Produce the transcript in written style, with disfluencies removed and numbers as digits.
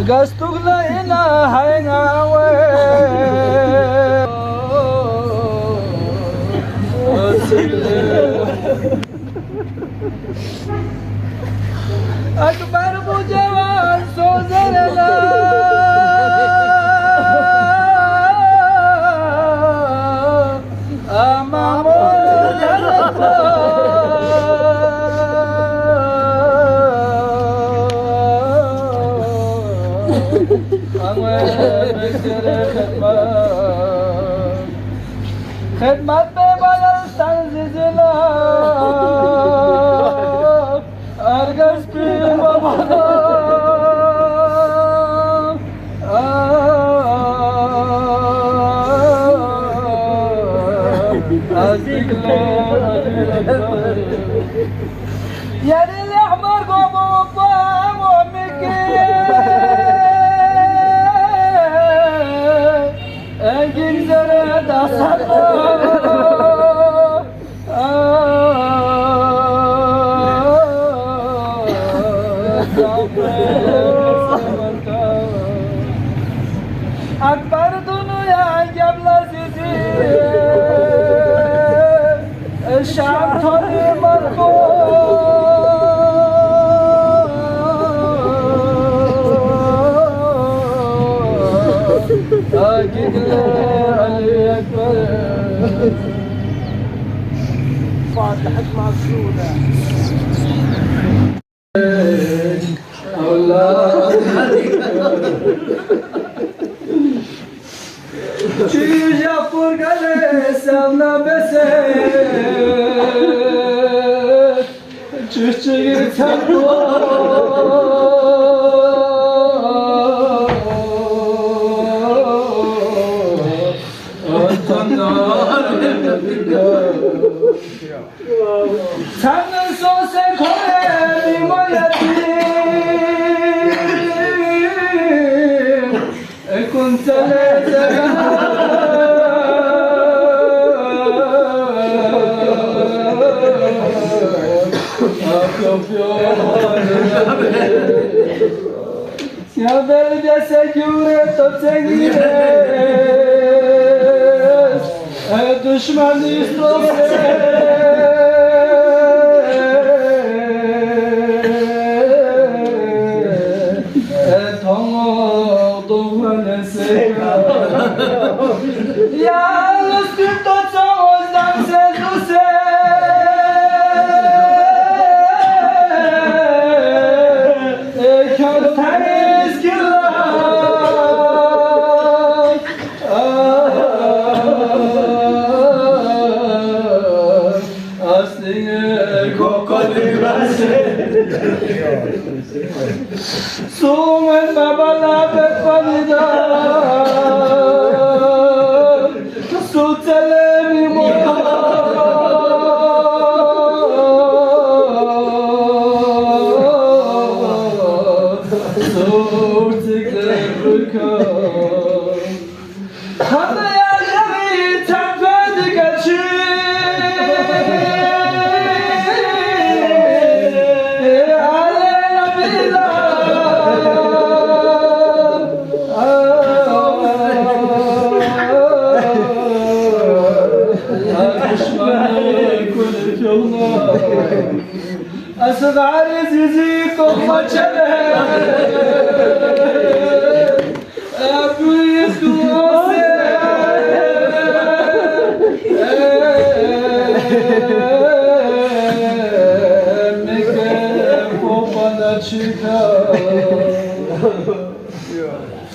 Gastugla ina haingawe Akbar bu cevan sözlerine Amamul خدمت به بلستان زیزلا ارگز پیر بابا از دیگله یعنی الاحمر قوم وطام Gülzere da sarla Akbar dünya gebla sizi Şam tonu marko فاتحك معصودة Çiğ yapır gale sevna bese Çiğ tempo Tanrı sose kore himayetim Kuntele zegan Ya belde sekure totengire düşman istose Yalnız bir tutsa ozdan sezuse Köteniz güllar Aslını kokoli verse Sumen babala betvalida Sultanemi mola Sortikle rüka Hadi yaşamı tempedik açı أصغر زيزيكم وشبه أبوي خواسي مكان فوق نشيكا